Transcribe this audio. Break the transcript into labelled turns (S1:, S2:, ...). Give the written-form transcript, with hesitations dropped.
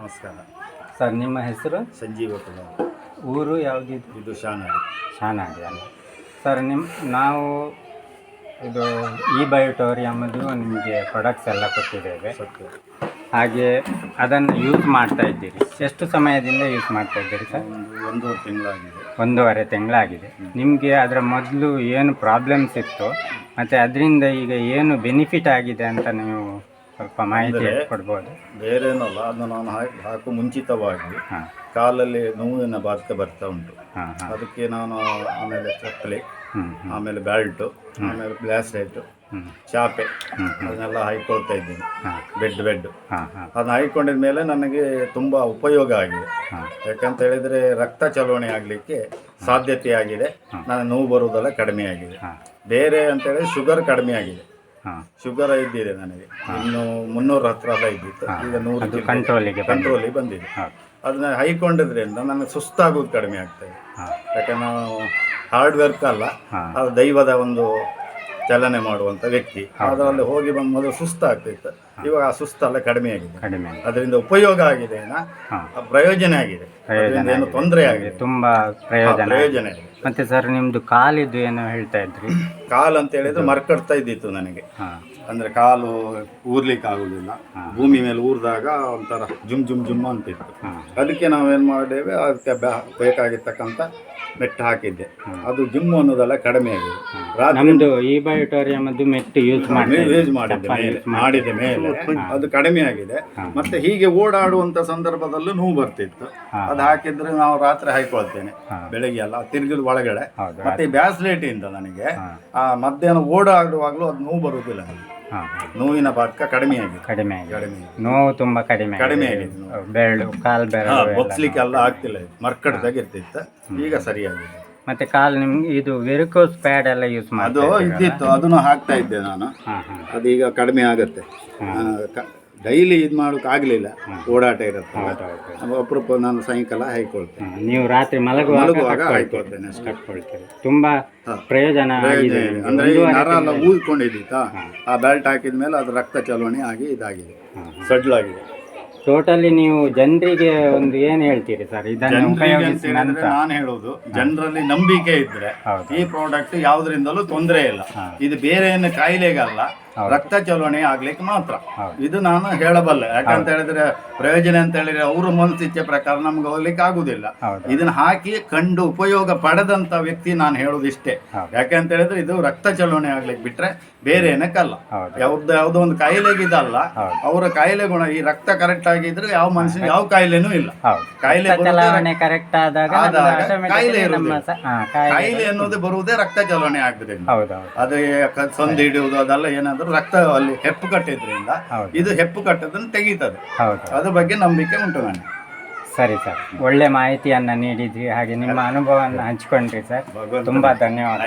S1: ನಮಸ್ಕಾರ
S2: ಸರ್. ನಿಮ್ಮ ಹೆಸರು?
S1: ಸಂಜೀವ ಕುಮಾರ್.
S2: ಊರು ಯಾವುದಿದು?
S1: ಇದು ಶಾನಾಡಿ.
S2: ಶಾನಾಡಿ ಅಲ್ಲ ಸರ್. ನಾವು ಇದು E-Biotorium ನಿಮಗೆ ಪ್ರಾಡಕ್ಟ್ಸ್ ಎಲ್ಲ ಕೊಟ್ಟಿದ್ದೇವೆ.
S1: ಸತ್ಯ.
S2: ಹಾಗೆ ಅದನ್ನು ಯೂಸ್ ಮಾಡ್ತಾ ಇದ್ದೀರಿ. ಎಷ್ಟು ಸಮಯದಿಂದ ಯೂಸ್ ಮಾಡ್ತಾ ಇದ್ದೀರಿ ಸರ್?
S1: ಒಂದೂವರೆ ತಿಂಗಳಾಗಿದೆ.
S2: 1.5 ತಿಂಗಳಾಗಿದೆ. ನಿಮಗೆ ಅದರ ಮೊದಲು ಏನು ಪ್ರಾಬ್ಲಮ್ಸ್ ಇತ್ತು ಮತ್ತು ಅದರಿಂದ ಈಗ ಏನು ಬೆನಿಫಿಟ್ ಆಗಿದೆ ಅಂತ ನೀವು ಸ್ವಲ್ಪ ಮಾಹಿತಿ ಕೊಡ್ಬೋದು?
S1: ಬೇರೇನಲ್ಲ, ಅದು ನಾನು ಹಾಕು ಮುಂಚಿತವಾಗಿ ಕಾಲಲ್ಲಿ ನೋವಿನ ಬಾಧೆ ಬರ್ತಾ ಉಂಟು. ಅದಕ್ಕೆ ನಾನು ಆಮೇಲೆ ಚಪ್ಪಲಿ, ಆಮೇಲೆ ಬೆಲ್ಟು, ಆಮೇಲೆ ಬ್ಲಾಸ್ಲೈಟು, ಚಾಪೆ ಅದನ್ನೆಲ್ಲ ಹಾಯ್ಕೊಳ್ತಾ ಇದ್ದೀನಿ. ಬೆಡ್ ಅದನ್ನ ಹಾಯ್ಕೊಂಡಿದ ಮೇಲೆ ನನಗೆ ತುಂಬ ಉಪಯೋಗ ಆಗಿದೆ. ಯಾಕಂತ ಹೇಳಿದರೆ ರಕ್ತ ಚಲವಣೆ ಆಗಲಿಕ್ಕೆ ಸಾಧ್ಯತೆ ಆಗಿದೆ. ನನ್ನ ನೋವು ಬರುವುದೆಲ್ಲ ಕಡಿಮೆ ಆಗಿದೆ. ಬೇರೆ ಅಂತ ಹೇಳಿದ್ರೆ ಶುಗರ್ ಕಡಿಮೆ ಆಗಿದೆ. ಶುಗರ್ ಇದ್ದಿದೆ ನನಗೆ, ಇನ್ನು 300 ಹತ್ರ ಎಲ್ಲ ಇದ್ದಿತ್ತು. ಈಗ 100 ಕಂಟ್ರೋಲಿಗೆ ಬಂದಿದೆ. ಅದನ್ನ ಹೈಕೊಂಡಿದ್ರಿಂದ ನನಗೆ ಸುಸ್ತಾಗೋದು ಕಡಿಮೆ ಆಗ್ತದೆ. ಯಾಕಂದ್ರೆ ನಾವು ಹಾರ್ಡ್ ವರ್ಕ್ ಅಲ್ಲ, ಅದು ದೈವದ ಒಂದು ಚಲನೆ ಮಾಡುವಂಥ ವ್ಯಕ್ತಿ. ಅದರಲ್ಲಿ ಹೋಗಿ ಬಂದು ಮೊದಲು ಸುಸ್ತಾಗ್ತಿತ್ತು, ಇವಾಗ ಆ ಸುಸ್ತೆಲ್ಲ ಕಡಿಮೆ ಆಗಿದೆ. ಅದರಿಂದ ಉಪಯೋಗ ಆಗಿದೆ, ಪ್ರಯೋಜನ ಆಗಿದೆ, ಏನು ತೊಂದರೆ ಆಗಿದೆ,
S2: ತುಂಬಾ ಪ್ರಯೋಜನ
S1: ಇದೆ.
S2: ಮತ್ತೆ ಸರ್, ನಿಮ್ದು ಕಾಲಿದ್ದು ಏನೋ ಹೇಳ್ತಾ ಇದ್ರಿ?
S1: ಕಾಲು ಅಂತ ಹೇಳಿದ್ರೆ ಮರ್ಕಡ್ತಾ ಇದ್ದಿತ್ತು ನನಗೆ. ಅಂದ್ರೆ ಕಾಲು ಊರ್ಲಿಕ್ಕೆ ಆಗುದಿಲ್ಲ. ಭೂಮಿ ಮೇಲೆ ಊರಿದಾಗ ಒಂಥರ ಜುಮ್ ಅಂತಿತ್ತು. ಅದಕ್ಕೆ ನಾವೇನ್ ಮಾಡಿದ್ದೇವೆ, ಅದಕ್ಕೆ ಬೇಕಾಗಿರ್ತಕ್ಕಂಥ ಮೆಟ್ಟು ಹಾಕಿದ್ದೆ. ಅದು ಜಿಮ್ ಅನ್ನೋದೆಲ್ಲ ಕಡಿಮೆ ಆಗಿದೆ.
S2: ನಮ್ದು E-Biotorium ಮೆಟ್ಟು ಯೂಸ್
S1: ಮಾಡಿದ ಮೇಲೆ ಅದು ಕಡಿಮೆ ಆಗಿದೆ. ಮತ್ತೆ ಹೀಗೆ ಓಡಾಡುವಂತ ಸಂದರ್ಭದಲ್ಲೂ ನೋವು ಬರ್ತಿತ್ತು. ಅದು ಹಾಕಿದ್ರೆ ನಾವು ರಾತ್ರಿ ಹಾಕೊಳ್ತೇನೆ, ಬೆಳಿಗ್ಗೆ ಎಲ್ಲ ತಿರುಗಿದ ಒಳಗಡೆ. ಮತ್ತೆ ಬ್ಯಾಸ್ಲೇಟ್ ಇಂದ ನನಗೆ ಆ ಮಧ್ಯಾಹ್ನ ಓಡಾಡುವಾಗಲೂ ಅದು ನೋವು ಬರುವುದಿಲ್ಲ. ನೋವಿನ ಬಾಧಕ ಕಡಿಮೆ ಆಗಿದೆ.
S2: ನೋವು ತುಂಬಾ ಕಡಿಮೆ ಆಗಿದೆ. ಬೆರಳು, ಕಾಲು ಬೆರಳು
S1: ಬಗ್ಸ್ಲಿಕ್ಕೆಲ್ಲ ಆಗ್ತಿಲ್ಲ, ಮರ್ಕಡ್ದಾಗಿರ್ತಿತ್ತು. ಈಗ ಸರಿಯಾಗಿದೆ.
S2: ಮತ್ತೆ ಕಾಲು ನಿಮ್ಗೆ ಇದು ವೆರಿಕೋಸ್ ಪ್ಯಾಡ್ ಎಲ್ಲ ಯೂಸ್
S1: ಅದು ಇದ್ದಿತ್ತು, ಅದನ್ನು ಹಾಕ್ತಾ ಇದ್ದೆ ನಾನು. ಅದೀಗ ಕಡಿಮೆ ಆಗುತ್ತೆ. ಡೈಲಿ ಇದು ಮಾಡೋಕೆ ಆಗಲಿಲ್ಲ, ಓಡಾಟ ಇರುತ್ತೆ. ಅಪರೂಪ ನಾನು ಸಾಯಂಕಾಲ ಹಾಯ್ಕೊಳ್ತೇನೆ.
S2: ನೀವು ರಾತ್ರಿ ಮಲಗುವಾಗ
S1: ಹಾಯ್ಕೊಳ್ತೇನೆ ಅಷ್ಟೇ.
S2: ತುಂಬಾ ಪ್ರಯೋಜನ ಆಗಿದೆ.
S1: ಅಂದ್ರೆ ಈ ನರ ಎಲ್ಲ ಊದ್ಕೊಂಡಿದ್ದಿತ್ತಾ, ಆ ಬೆಲ್ಟ್ ಹಾಕಿದ ಮೇಲೆ ಅದು ರಕ್ತ ಚಲವಣೆ ಆಗಿ ಇದಾಗಿದೆ, ಸಡ್ಲಾಗಿದೆ.
S2: ಟೋಟಲಿ ನೀವು ಜನರಿಗೆ ಒಂದು ಏನು ಹೇಳ್ತೀರಿ ಸರ್ ಇದನ್ನು ಉಪಯೋಗಿಸಿ?
S1: ನಾನು ಹೇಳೋದು, ಜನರಲ್ಲಿ ನಂಬಿಕೆ ಇದ್ರೆ ಈ ಪ್ರಾಡಕ್ಟ್ ಯಾವುದರಿಂದಲೂ ತೊಂದರೆ ಇಲ್ಲ. ಇದು ಬೇರೆ ಏನು ಕಾಯಿಲೆಗಲ್ಲ, ರಕ್ತ ಚಲವಣೆ ಆಗ್ಲಿಕ್ಕೆ ಮಾತ್ರ ಇದು ನಾನು ಹೇಳಬಲ್ಲೆ. ಯಾಕಂತ ಹೇಳಿದ್ರೆ ಪ್ರಯೋಜನ ಅಂತ ಹೇಳಿದ್ರೆ ಅವ್ರ ಮನಸ್ಸಿಚ್ಛೆ ಪ್ರಕಾರ ನಮ್ಗೆ ಹೋಗ್ಲಿಕ್ಕೆ ಆಗುದಿಲ್ಲ. ಇದನ್ನ ಹಾಕಿ ಕಂಡು ಉಪಯೋಗ ಪಡೆದಂತ ವ್ಯಕ್ತಿ ನಾನು ಹೇಳೋದು ಇಷ್ಟೇ. ಯಾಕಂತ ಹೇಳಿದ್ರೆ ಇದು ರಕ್ತ ಚಲವಣೆ ಆಗ್ಲಿಕ್ಕೆ ಬಿಟ್ರೆ ಬೇರೆ ಏನಕ್ಕಲ್ಲ. ಯಾವುದೋ ಒಂದು ಕಾಯಿಲೆಗಿದಲ್ಲ, ಅವರ ಕಾಯಿಲೆ ಗುಣ ಈ ರಕ್ತ ಕರೆಕ್ಟ್ ಆಗಿದ್ರೆ ಯಾವ ಮನುಷ್ಯನ ಯಾವ ಕಾಯಿಲೆನೂ ಇಲ್ಲ. ಕಾಯಿಲೆ
S2: ಕರೆಕ್ಟ್ ಆದಾಗ
S1: ಕಾಯಿಲೆ ಕಾಯಿಲೆ ಅನ್ನೋದು ಬರುವುದೇ ರಕ್ತ ಚಲವಣೆ ಆಗುದೇ. ಅದೇ ಸಂಧಿ ಹಿಡಿಯುವುದು ಅದೆಲ್ಲ ಏನಾದ್ರು ರಕ್ತ ಅಲ್ಲಿ ಹೆಪ್ಪು ಕಟ್ಟಿದ್ರಿಂದ ಇದು ಹೆಪ್ಪು ಕಟ್ಟೋದನ್ನು ತೆಗೀತದೆ. ಅದ್ರ ಬಗ್ಗೆ ನಂಬಿಕೆ ಉಂಟು ನನಗೆ.
S2: ಸರಿ ಸರ್, ಒಳ್ಳೆ ಮಾಹಿತಿಯನ್ನು ನೀಡಿದ್ರಿ, ಹಾಗೆ ನಿಮ್ಮ ಅನುಭವವನ್ನು ಹಂಚಿಕೊಂಡ್ರಿ ಸರ್. ತುಂಬಾ ಧನ್ಯವಾದ.